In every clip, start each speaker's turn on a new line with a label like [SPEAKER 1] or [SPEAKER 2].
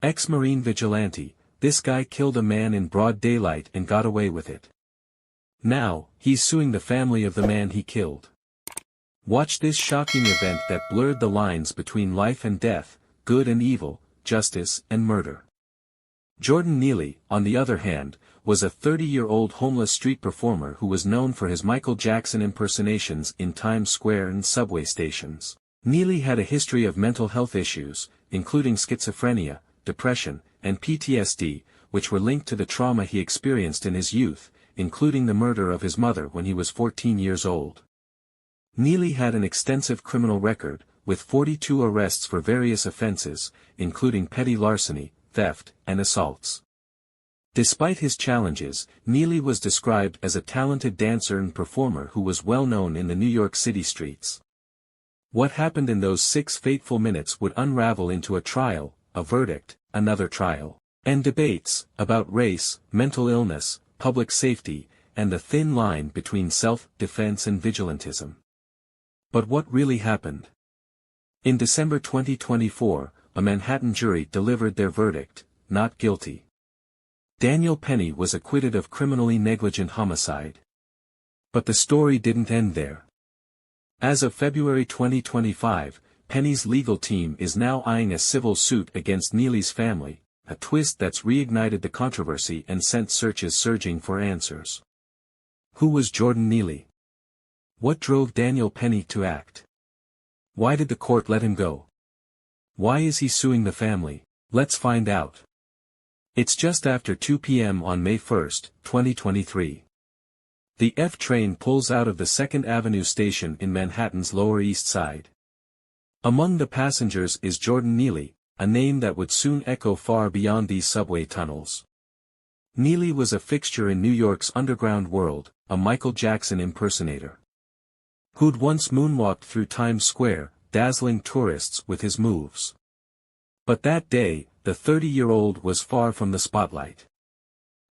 [SPEAKER 1] Ex-Marine vigilante, this guy killed a man in broad daylight and got away with it. Now, he's suing the family of the man he killed. Watch this shocking event that blurred the lines between life and death, good and evil, justice and murder. Jordan Neely, on the other hand, was a 30-year-old homeless street performer who was known for his Michael Jackson impersonations in Times Square and subway stations. Neely had a history of mental health issues, including schizophrenia, depression, and PTSD, which were linked to the trauma he experienced in his youth, including the murder of his mother when he was 14 years old. Neely had an extensive criminal record, with 42 arrests for various offenses, including petty larceny, theft, and assaults. Despite his challenges, Neely was described as a talented dancer and performer who was well known in the New York City streets. What happened in those 6 fateful minutes would unravel into a trial, a verdict, another trial, and debates about race, mental illness, public safety, and the thin line between self-defense and vigilantism. But what really happened? In December 2024, a Manhattan jury delivered their verdict, not guilty. Daniel Penny was acquitted of criminally negligent homicide. But the story didn't end there. As of February 2025, Penny's legal team is now eyeing a civil suit against Neely's family, a twist that's reignited the controversy and sent searches surging for answers. Who was Jordan Neely? What drove Daniel Penny to act? Why did the court let him go? Why is he suing the family? Let's find out. It's just after 2 p.m. on May 1, 2023. The F train pulls out of the 2nd Avenue station in Manhattan's Lower East Side. Among the passengers is Jordan Neely, a name that would soon echo far beyond these subway tunnels. Neely was a fixture in New York's underground world, a Michael Jackson impersonator. Who'd once moonwalked through Times Square, dazzling tourists with his moves. But that day, the 30-year-old was far from the spotlight.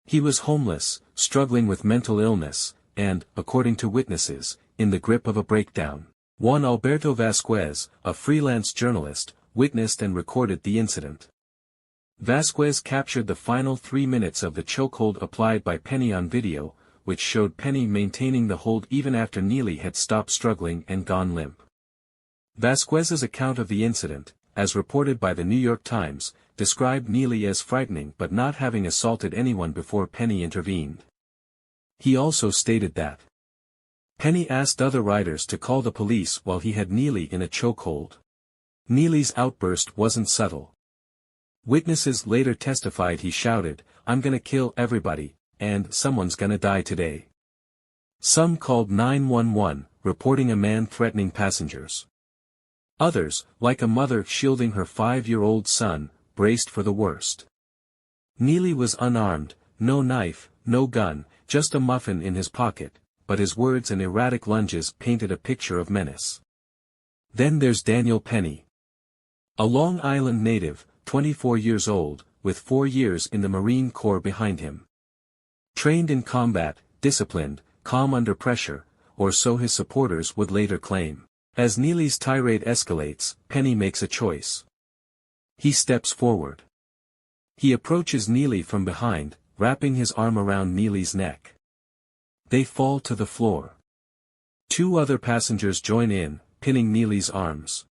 [SPEAKER 1] He was homeless, struggling with mental illness, and, according to witnesses, in the grip of a breakdown. Juan Alberto Vasquez, a freelance journalist, witnessed and recorded the incident. Vasquez captured the final 3 minutes of the chokehold applied by Penny on video, which showed Penny maintaining the hold even after Neely had stopped struggling and gone limp. Vasquez's account of the incident, as reported by the New York Times, described Neely as frightening but not having assaulted anyone before Penny intervened. He also stated that Penny asked other riders to call the police while he had Neely in a chokehold. Neely's outburst wasn't subtle. Witnesses later testified he shouted, "I'm gonna kill everybody, and someone's gonna die today." Some called 911, reporting a man threatening passengers. Others, like a mother shielding her 5-year-old son, braced for the worst. Neely was unarmed, no knife, no gun, just a muffin in his pocket, but his words and erratic lunges painted a picture of menace. Then there's Daniel Penny. A Long Island native, 24 years old, with 4 years in the Marine Corps behind him. Trained in combat, disciplined, calm under pressure, or so his supporters would later claim. As Neely's tirade escalates, Penny makes a choice. He steps forward. He approaches Neely from behind, wrapping his arm around Neely's neck. They fall to the floor. 2 other passengers join in, pinning Neely's arms.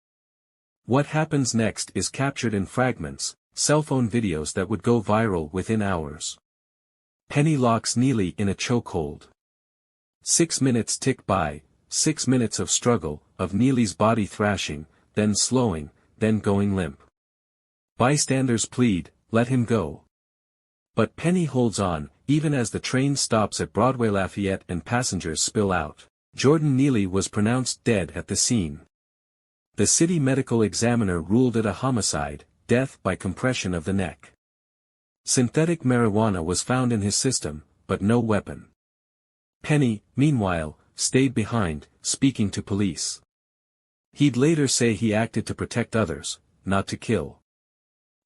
[SPEAKER 1] What happens next is captured in fragments, cell phone videos that would go viral within hours. Penny locks Neely in a chokehold. 6 minutes tick by, 6 minutes of struggle, of Neely's body thrashing, then slowing, then going limp. Bystanders plead, "Let him go." But Penny holds on, even as the train stops at Broadway Lafayette and passengers spill out. Jordan Neely was pronounced dead at the scene. The city medical examiner ruled it a homicide, death by compression of the neck. Synthetic marijuana was found in his system, but no weapon. Penny, meanwhile, stayed behind, speaking to police. He'd later say he acted to protect others, not to kill.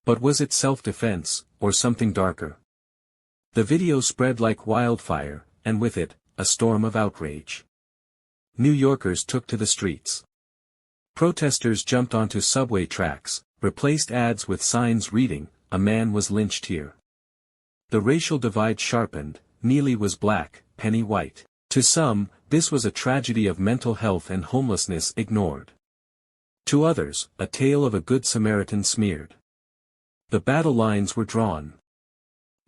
[SPEAKER 1] But was it self-defense, or something darker? The video spread like wildfire, and with it, a storm of outrage. New Yorkers took to the streets. Protesters jumped onto subway tracks, replaced ads with signs reading, a man was lynched here. The racial divide sharpened, Neely was black, Penny white. To some, this was a tragedy of mental health and homelessness ignored. To others, a tale of a good Samaritan smeared. The battle lines were drawn.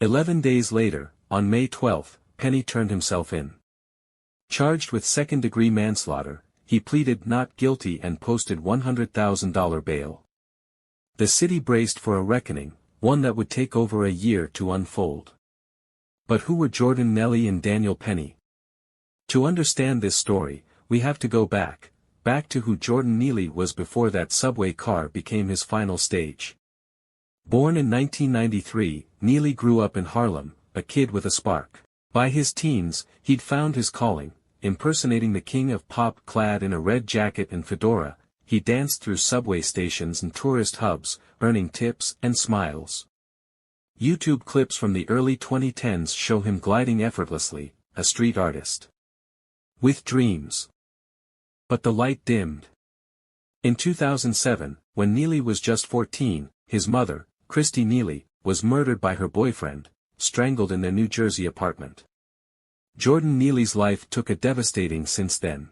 [SPEAKER 1] 11 days later, on May 12, Penny turned himself in. Charged with second-degree manslaughter, he pleaded not guilty and posted $100,000 bail. The city braced for a reckoning, one that would take over a year to unfold. But who were Jordan Neely and Daniel Penny? To understand this story, we have to go back to who Jordan Neely was before that subway car became his final stage. Born in 1993, Neely grew up in Harlem, a kid with a spark. By his teens, he'd found his calling, impersonating the king of pop clad in a red jacket and fedora. He danced through subway stations and tourist hubs, earning tips and smiles. YouTube clips from the early 2010s show him gliding effortlessly, a street artist. With dreams. But the light dimmed. In 2007, when Neely was just 14, his mother, Christy Neely, was murdered by her boyfriend, strangled in their New Jersey apartment. Jordan Neely's life took a devastating since then.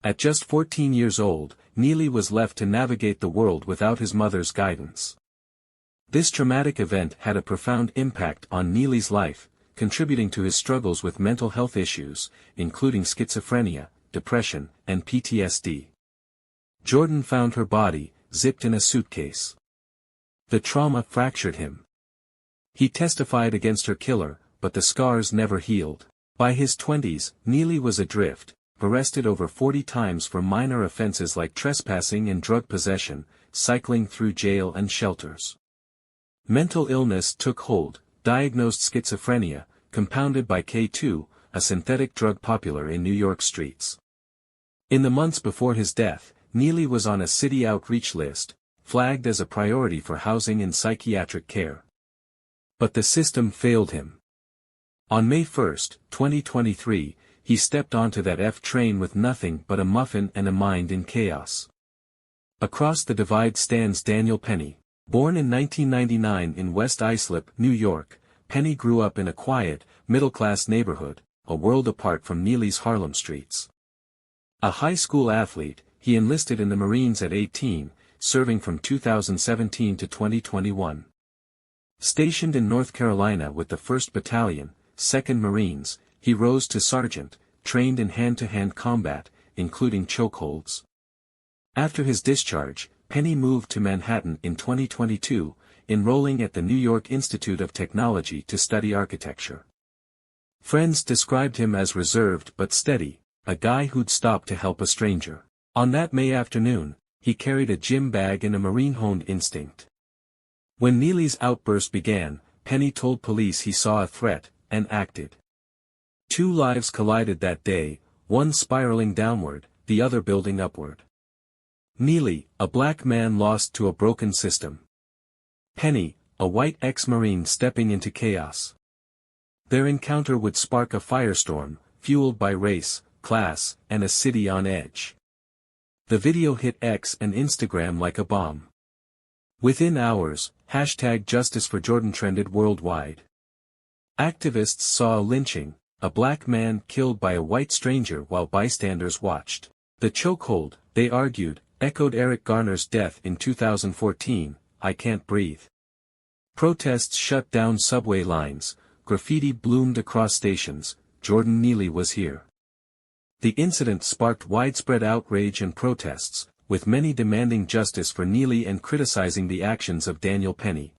[SPEAKER 1] At just 14 years old, Neely was left to navigate the world without his mother's guidance. This traumatic event had a profound impact on Neely's life, contributing to his struggles with mental health issues, including schizophrenia, depression, and PTSD. Jordan found her body, zipped in a suitcase. The trauma fractured him. He testified against her killer, but the scars never healed. By his 20s, Neely was adrift, arrested over 40 times for minor offenses like trespassing and drug possession, cycling through jail and shelters. Mental illness took hold, diagnosed schizophrenia, compounded by K2, a synthetic drug popular in New York streets. In the months before his death, Neely was on a city outreach list, flagged as a priority for housing and psychiatric care. But the system failed him. On May 1, 2023, he stepped onto that F train with nothing but a muffin and a mind in chaos. Across the divide stands Daniel Penny. Born in 1999 in West Islip, New York, Penny grew up in a quiet, middle-class neighborhood, a world apart from Neely's Harlem streets. A high school athlete, he enlisted in the Marines at 18, serving from 2017 to 2021. Stationed in North Carolina with the 1st Battalion, 2nd Marines, he rose to sergeant, trained in hand-to-hand combat, including chokeholds. After his discharge, Penny moved to Manhattan in 2022, enrolling at the New York Institute of Technology to study architecture. Friends described him as reserved but steady, a guy who'd stop to help a stranger. On that May afternoon, he carried a gym bag and a Marine-honed instinct. When Neely's outburst began, Penny told police he saw a threat, and acted. 2 lives collided that day, one spiraling downward, the other building upward. Neely, a black man lost to a broken system. Penny, a white ex-Marine stepping into chaos. Their encounter would spark a firestorm, fueled by race, class, and a city on edge. The video hit X and Instagram like a bomb. Within hours, #JusticeForJordan trended worldwide. Activists saw a lynching, a black man killed by a white stranger while bystanders watched. The chokehold, they argued, echoed Eric Garner's death in 2014, I can't breathe. Protests shut down subway lines, graffiti bloomed across stations, Jordan Neely was here. The incident sparked widespread outrage and protests, with many demanding justice for Neely and criticizing the actions of Daniel Penny.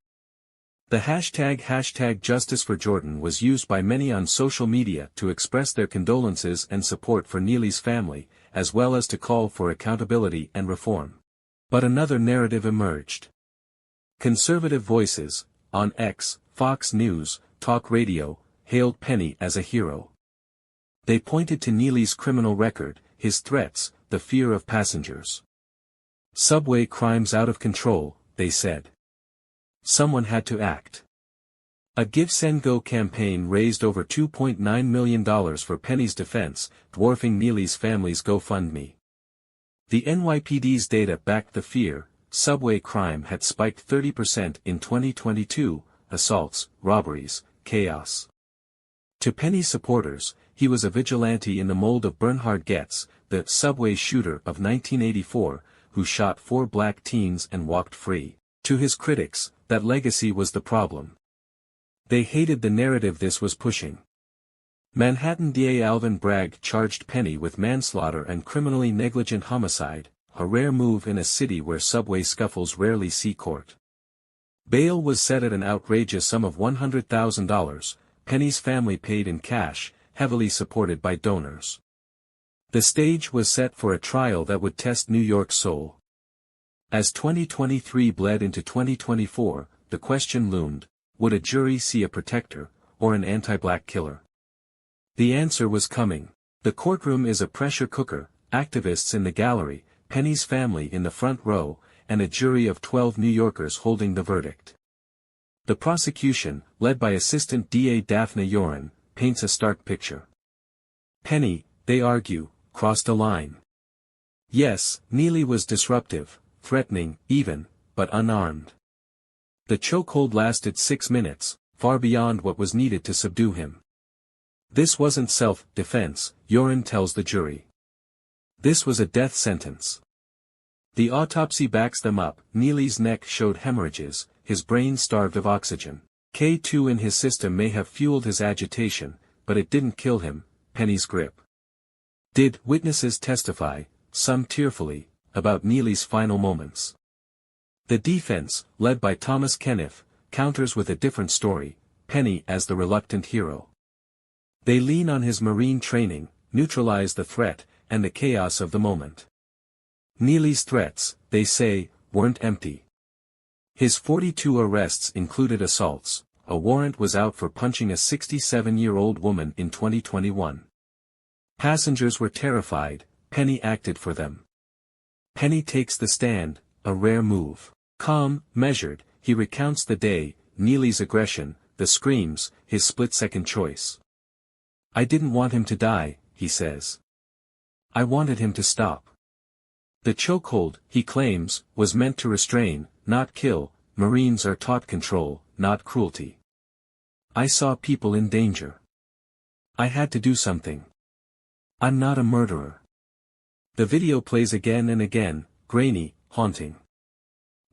[SPEAKER 1] The #JusticeForJordan was used by many on social media to express their condolences and support for Neely's family, as well as to call for accountability and reform. But another narrative emerged. Conservative voices, on X, Fox News, Talk Radio, hailed Penny as a hero. They pointed to Neely's criminal record, his threats, the fear of passengers. Subway crime's out of control, they said. Someone had to act. A Give Send Go campaign raised over $2.9 million for Penny's defense, dwarfing Neely's family's GoFundMe. The NYPD's data backed the fear, subway crime had spiked 30% in 2022, assaults, robberies, chaos. To Penny's supporters, he was a vigilante in the mold of Bernhard Goetz, the subway shooter of 1984, who shot 4 black teens and walked free. To his critics, that legacy was the problem. They hated the narrative this was pushing. Manhattan DA Alvin Bragg charged Penny with manslaughter and criminally negligent homicide, a rare move in a city where subway scuffles rarely see court. Bail was set at an outrageous sum of $100,000, Penny's family paid in cash, heavily supported by donors. The stage was set for a trial that would test New York's soul. As 2023 bled into 2024, the question loomed, would a jury see a protector, or an anti-black killer? The answer was coming. The courtroom is a pressure cooker, activists in the gallery, Penny's family in the front row, and a jury of 12 New Yorkers holding the verdict. The prosecution, led by Assistant DA Daphne Yoren, paints a stark picture. Penny, they argue, crossed a line. Yes, Neely was disruptive, threatening, even, but unarmed. The chokehold lasted 6 minutes, far beyond what was needed to subdue him. This wasn't self-defense, Yoren tells the jury. This was a death sentence. The autopsy backs them up. Neely's neck showed hemorrhages, his brain starved of oxygen. K2 in his system may have fueled his agitation, but it didn't kill him, Penny's grip. Did witnesses testify, some tearfully, about Neely's final moments? The defense, led by Thomas Kenneth, counters with a different story, Penny as the reluctant hero. They lean on his Marine training, neutralize the threat, and the chaos of the moment. Neely's threats, they say, weren't empty. His 42 arrests included assaults. A warrant was out for punching a 67-year-old woman in 2021. Passengers were terrified, Penny acted for them. Penny takes the stand, a rare move. Calm, measured, he recounts the day, Neely's aggression, the screams, his split-second choice. I didn't want him to die, he says. I wanted him to stop. The chokehold, he claims, was meant to restrain, not kill. Marines are taught control, not cruelty. I saw people in danger. I had to do something. I'm not a murderer. The video plays again and again, grainy, haunting.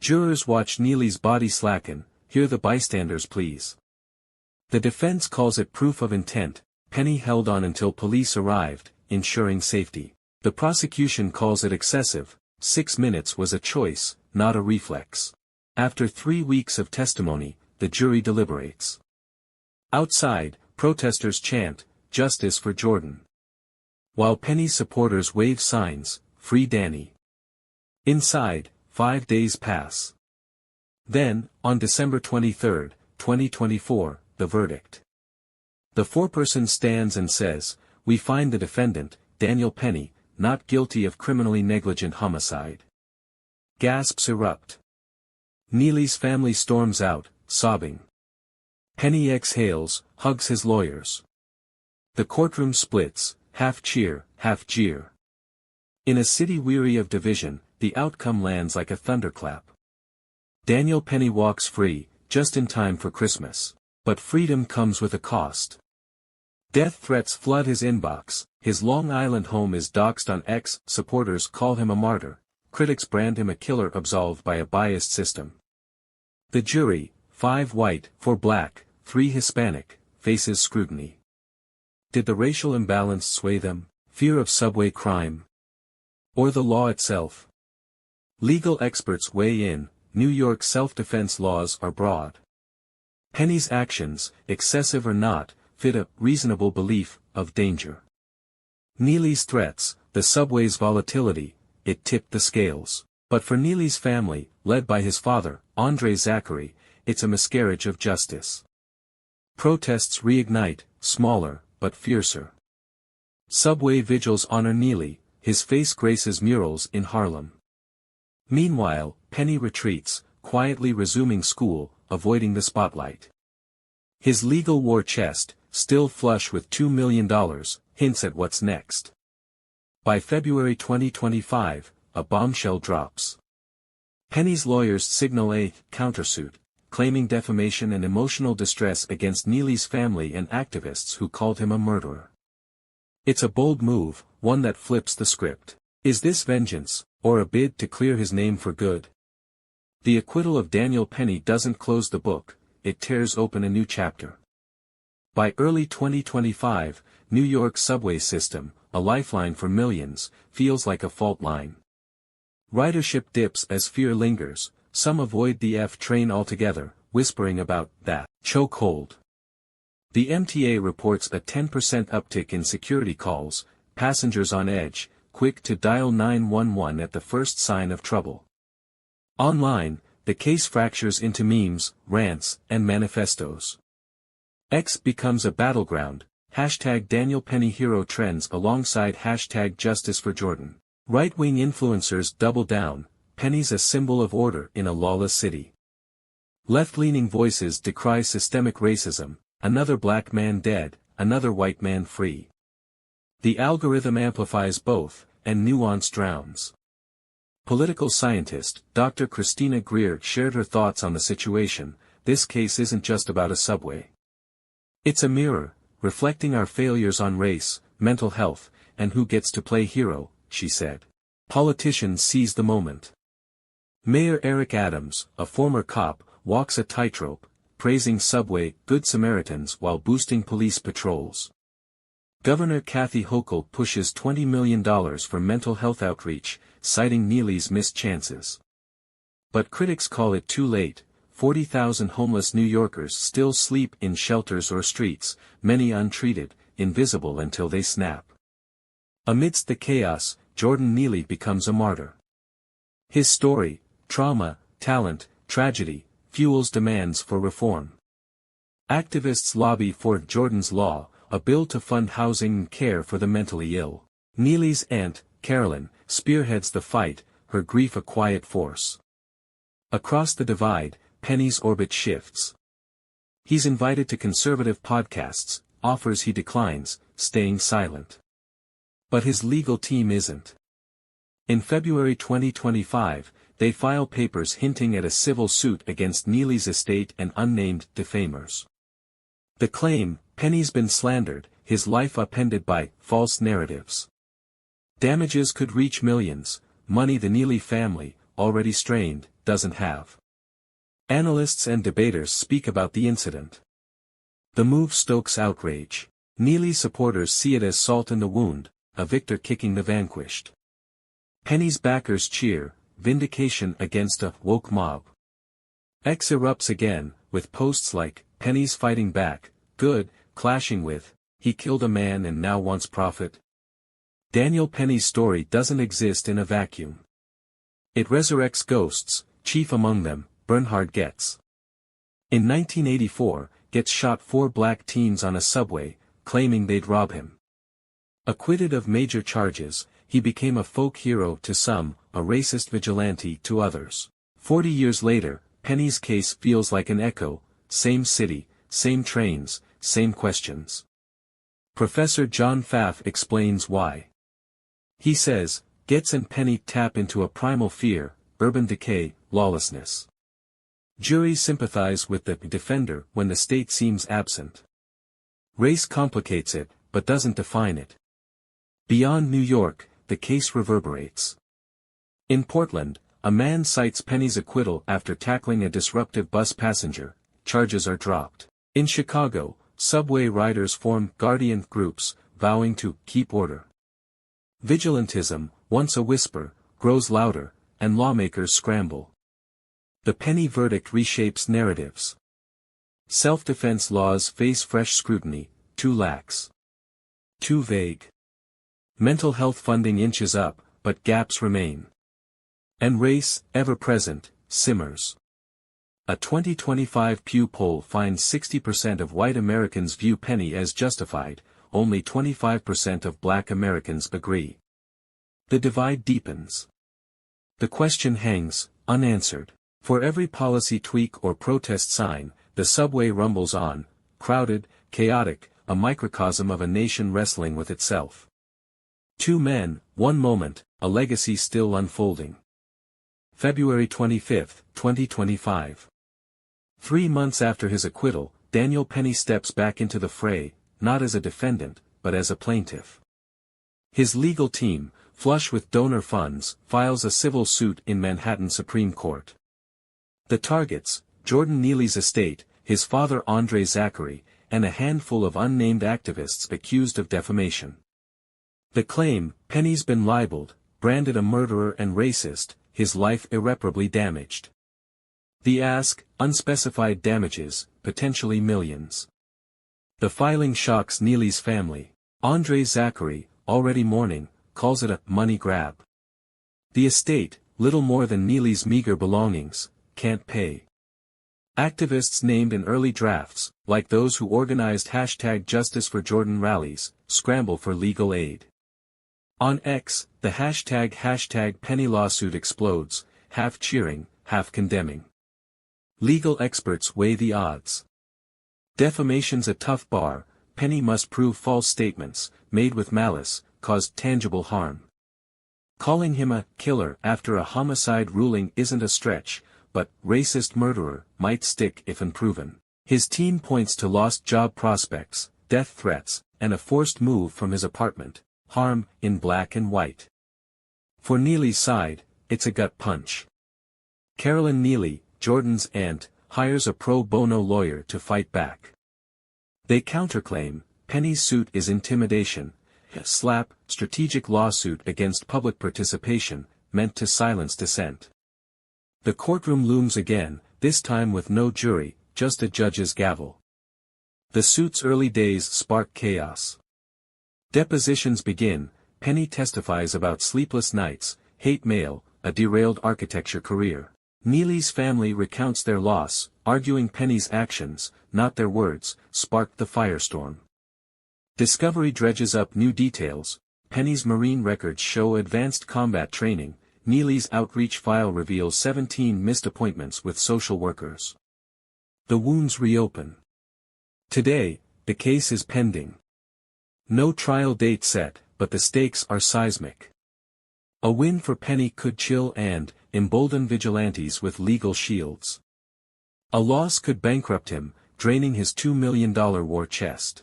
[SPEAKER 1] Jurors watch Neely's body slacken, hear the bystanders' pleas. The defense calls it proof of intent. Penny held on until police arrived, ensuring safety. The prosecution calls it excessive. 6 minutes was a choice, not a reflex. After 3 weeks of testimony, the jury deliberates. Outside, protesters chant, "Justice for Jordan." While Penny's supporters wave signs, "Free Danny." Inside, 5 days pass. Then, on December 23, 2024, the verdict. The foreperson stands and says, "We find the defendant, Daniel Penny, not guilty of criminally negligent homicide." Gasps erupt. Neely's family storms out, sobbing. Penny exhales, hugs his lawyers. The courtroom splits, half cheer, half jeer. In a city weary of division, the outcome lands like a thunderclap. Daniel Penny walks free, just in time for Christmas. But freedom comes with a cost. Death threats flood his inbox, his Long Island home is doxxed on X, supporters call him a martyr, critics brand him a killer absolved by a biased system. The jury, 5 white, 4 black, 3 Hispanic, faces scrutiny. Did the racial imbalance sway them, fear of subway crime? Or the law itself? Legal experts weigh in. New York self-defense laws are broad. Penny's actions, excessive or not, fit a reasonable belief of danger. Neely's threats, the subway's volatility, it tipped the scales. But for Neely's family, led by his father, Andre Zachary, it's a miscarriage of justice. Protests reignite, smaller, but fiercer. Subway vigils honor Neely, his face graces murals in Harlem. Meanwhile, Penny retreats, quietly resuming school, avoiding the spotlight. His legal war chest, still flush with $2 million, hints at what's next. By February 2025, a bombshell drops. Penny's lawyers signal a countersuit, claiming defamation and emotional distress against Neely's family and activists who called him a murderer. It's a bold move, one that flips the script. Is this vengeance, or a bid to clear his name for good? The acquittal of Daniel Penny doesn't close the book, it tears open a new chapter. By early 2025, New York's subway system, a lifeline for millions, feels like a fault line. Ridership dips as fear lingers, some avoid the F train altogether, whispering about that chokehold. The MTA reports a 10% uptick in security calls, passengers on edge, quick to dial 911 at the first sign of trouble. Online, the case fractures into memes, rants, and manifestos. X becomes a battleground, hashtag Daniel Penny hero trends alongside hashtag Justice for Jordan. Right-wing influencers double down, Penny's a symbol of order in a lawless city. Left-leaning voices decry systemic racism, another black man dead, another white man free. The algorithm amplifies both, and nuance drowns. Political scientist, Dr. Christina Greer shared her thoughts on the situation. This case isn't just about a subway. It's a mirror, reflecting our failures on race, mental health, and who gets to play hero, she said. Politicians seize the moment. Mayor Eric Adams, a former cop, walks a tightrope, praising subway Good Samaritans while boosting police patrols. Governor Kathy Hochul pushes $20 million for mental health outreach, citing Neely's missed chances. But critics call it too late. 40,000 homeless New Yorkers still sleep in shelters or streets, many untreated, invisible until they snap. Amidst the chaos, Jordan Neely becomes a martyr. His story, trauma, talent, tragedy, fuels demands for reform. Activists lobby for Jordan's Law, a bill to fund housing and care for the mentally ill. Neely's aunt, Carolyn, spearheads the fight, her grief a quiet force. Across the divide, Penny's orbit shifts. He's invited to conservative podcasts, offers he declines, staying silent. But his legal team isn't. In February 2025, they file papers hinting at a civil suit against Neely's estate and unnamed defamers. The claim, Penny's been slandered, his life upended by false narratives. Damages could reach millions, money the Neely family, already strained, doesn't have. Analysts and debaters speak about the incident. The move stokes outrage. Neely supporters see it as salt in the wound, a victor kicking the vanquished. Penny's backers cheer, vindication against a woke mob. X erupts again, with posts like, Penny's fighting back, good, clashing with, he killed a man and now wants profit. Daniel Penny's story doesn't exist in a vacuum. It resurrects ghosts, chief among them, Bernhard Goetz. In 1984, Goetz shot 4 black teens on a subway, claiming they'd rob him. Acquitted of major charges, he became a folk hero to some, a racist vigilante to others. 40 years later, Penny's case feels like an echo, same city, same trains, same questions. Professor John Pfaff explains why. He says, Goetz and Penny tap into a primal fear, urban decay, lawlessness. Juries sympathize with the defender when the state seems absent. Race complicates it, but doesn't define it. Beyond New York, the case reverberates. In Portland, a man cites Penny's acquittal after tackling a disruptive bus passenger, charges are dropped. In Chicago, subway riders form guardian groups, vowing to keep order. Vigilantism, once a whisper, grows louder, and lawmakers scramble. The Penny verdict reshapes narratives. Self-defense laws face fresh scrutiny, too lax. Too vague. Mental health funding inches up, but gaps remain. And race, ever present, simmers. A 2025 Pew poll finds 60% of white Americans view Penny as justified, only 25% of black Americans agree. The divide deepens. The question hangs, unanswered. For every policy tweak or protest sign, the subway rumbles on, crowded, chaotic, a microcosm of a nation wrestling with itself. 2 men, 1 moment, a legacy still unfolding. February 25, 2025. 3 months after his acquittal, Daniel Penny steps back into the fray, not as a defendant, but as a plaintiff. His legal team, flush with donor funds, files a civil suit in Manhattan Supreme Court. The targets, Jordan Neely's estate, his father Andre Zachary, and a handful of unnamed activists accused of defamation. The claim, Penny's been libeled, branded a murderer and racist, his life irreparably damaged. The ask, unspecified damages, potentially millions. The filing shocks Neely's family. Andre Zachary, already mourning, calls it a money grab. The estate, little more than Neely's meager belongings, can't pay. Activists named in early drafts, like those who organized #JusticeForJordan rallies, scramble for legal aid. On X, the hashtag Penny lawsuit explodes, half cheering, half condemning. Legal experts weigh the odds. Defamation's a tough bar. Penny must prove false statements, made with malice, caused tangible harm. Calling him a killer after a homicide ruling isn't a stretch, but racist murderer might stick if unproven. His team points to lost job prospects, death threats, and a forced move from his apartment, harm in black and white. For Neely's side, it's a gut punch. Carolyn Neely, Jordan's aunt, hires a pro bono lawyer to fight back. They counterclaim, Penny's suit is intimidation, a slap, strategic lawsuit against public participation, meant to silence dissent. The courtroom looms again, this time with no jury, just a judge's gavel. The suit's early days spark chaos. Depositions begin. Penny testifies about sleepless nights, hate mail, a derailed architecture career. Neely's family recounts their loss, arguing Penny's actions, not their words, sparked the firestorm. Discovery dredges up new details. Penny's Marine records show advanced combat training. Neely's outreach file reveals 17 missed appointments with social workers. The wounds reopen. Today, the case is pending. No trial date set, but the stakes are seismic. A win for Penny could chill and embolden vigilantes with legal shields. A loss could bankrupt him, draining his $2 million war chest.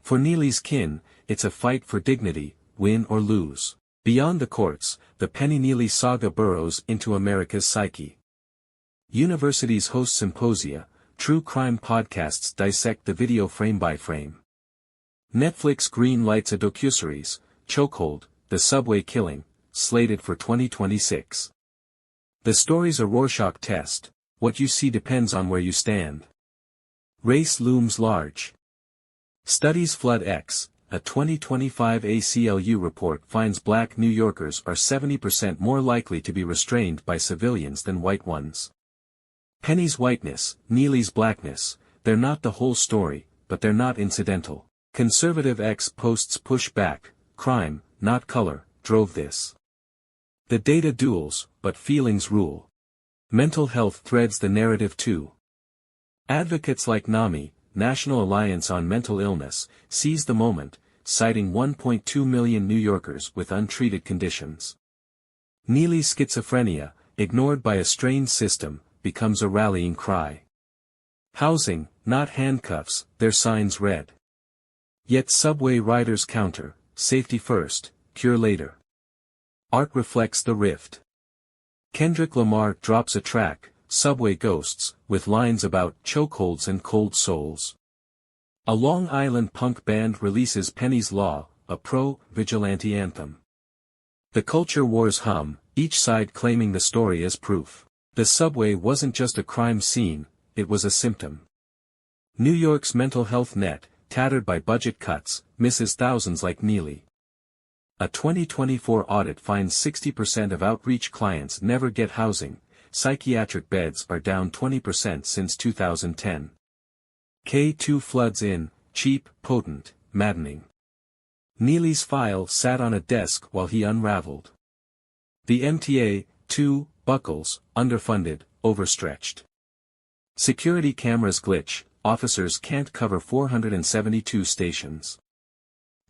[SPEAKER 1] For Neely's kin, it's a fight for dignity, win or lose. Beyond the courts, the Penny Neely saga burrows into America's psyche. Universities host symposia, true crime podcasts dissect the video frame by frame. Netflix green lights a docuseries, Chokehold, The Subway Killing, slated for 2026. The story's a Rorschach test. What you see depends on where you stand. Race looms large. Studies flood X. A 2025 ACLU report finds black New Yorkers are 70% more likely to be restrained by civilians than white ones. Penny's whiteness, Neely's blackness, they're not the whole story, but they're not incidental. Conservative X posts push back, crime, not color, drove this. The data duels, but feelings rule. Mental health threads the narrative too. Advocates like NAMI, National Alliance on Mental Illness, seize the moment, citing 1.2 million New Yorkers with untreated conditions. Neely's schizophrenia, ignored by a strained system, becomes a rallying cry. Housing, not handcuffs, their signs read. Yet subway riders counter, safety first, cure later. Art reflects the rift. Kendrick Lamar drops a track, Subway Ghosts, with lines about chokeholds and cold souls. A Long Island punk band releases Penny's Law, a pro-vigilante anthem. The culture wars hum, each side claiming the story as proof. The subway wasn't just a crime scene, it was a symptom. New York's mental health net, tattered by budget cuts, misses thousands like Neely. A 2024 audit finds 60% of outreach clients never get housing, psychiatric beds are down 20% since 2010. K2 floods in, cheap, potent, maddening. Neely's file sat on a desk while he unraveled. The MTA, too, buckles, underfunded, overstretched. Security cameras glitch, officers can't cover 472 stations.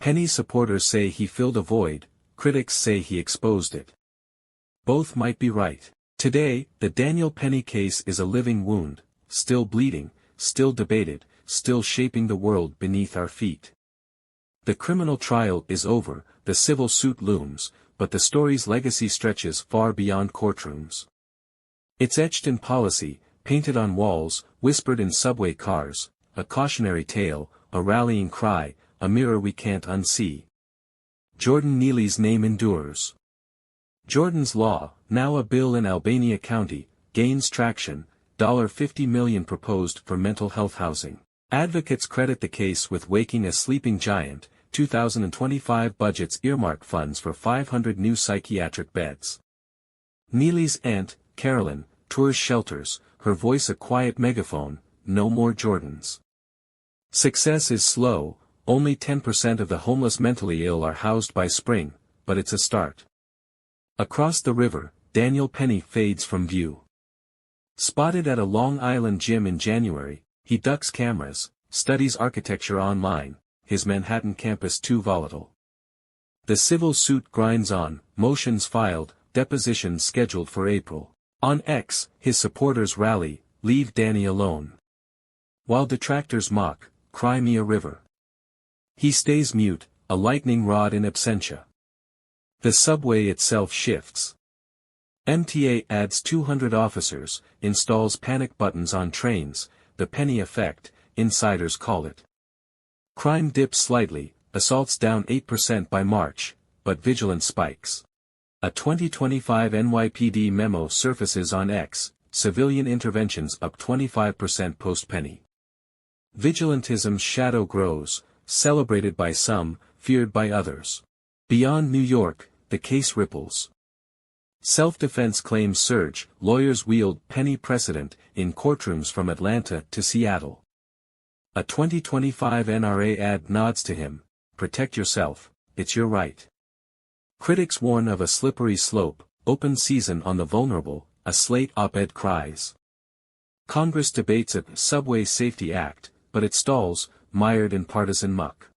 [SPEAKER 1] Penny's supporters say he filled a void, critics say he exposed it. Both might be right. Today, the Daniel Penny case is a living wound, still bleeding, still debated, still shaping the world beneath our feet. The criminal trial is over, the civil suit looms, but the story's legacy stretches far beyond courtrooms. It's etched in policy, painted on walls, whispered in subway cars, a cautionary tale, a rallying cry, a mirror we can't unsee. Jordan Neely's name endures. Jordan's Law, now a bill in Albania County, gains traction, $50 million proposed for mental health housing. Advocates credit the case with waking a sleeping giant. 2025 budgets earmark funds for 500 new psychiatric beds. Neely's aunt, Carolyn, tours shelters, her voice a quiet megaphone, no more Jordans. Success is slow, only 10% of the homeless mentally ill are housed by spring, but it's a start. Across the river, Daniel Penny fades from view. Spotted at a Long Island gym in January, he ducks cameras, studies architecture online, his Manhattan campus too volatile. The civil suit grinds on, motions filed, depositions scheduled for April. On X, his supporters rally, leave Danny alone. While detractors mock, cry me a river. He stays mute, a lightning rod in absentia. The subway itself shifts. MTA adds 200 officers, installs panic buttons on trains, the Penny effect, insiders call it. Crime dips slightly, assaults down 8% by March, but vigilance spikes. A 2025 NYPD memo surfaces on X, civilian interventions up 25% post-Penny. Vigilantism's shadow grows, celebrated by some, feared by others. Beyond New York, the case ripples. Self-defense claims surge, lawyers wield Penny precedent in courtrooms from Atlanta to Seattle. A 2025 NRA ad nods to him, protect yourself, it's your right. Critics warn of a slippery slope, open season on the vulnerable, a Slate op-ed cries. Congress debates a Subway Safety Act, but it stalls, mired in partisan muck.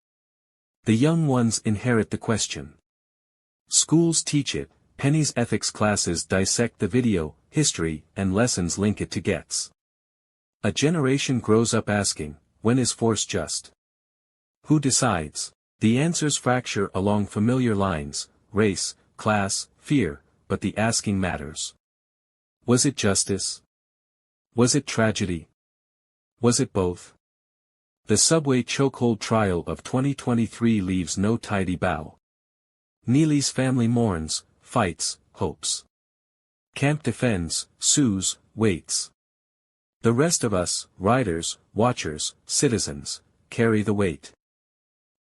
[SPEAKER 1] The young ones inherit the question. Schools teach it, Penny's ethics classes dissect the video, history, and lessons link it to gets. A generation grows up asking, when is force just? Who decides? The answers fracture along familiar lines, race, class, fear, but the asking matters. Was it justice? Was it tragedy? Was it both? The subway chokehold trial of 2023 leaves no tidy bow. Neely's family mourns, fights, hopes. Camp defends, sues, waits. The rest of us, riders, watchers, citizens, carry the weight.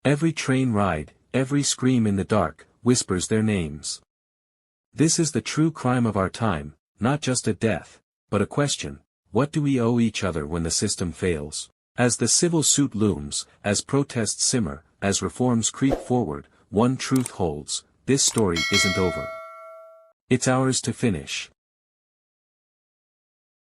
[SPEAKER 1] Every train ride, every scream in the dark, whispers their names. This is the true crime of our time, not just a death, but a question: what do we owe each other when the system fails? As the civil suit looms, as protests simmer, as reforms creep forward, one truth holds: this story isn't over. It's ours to finish.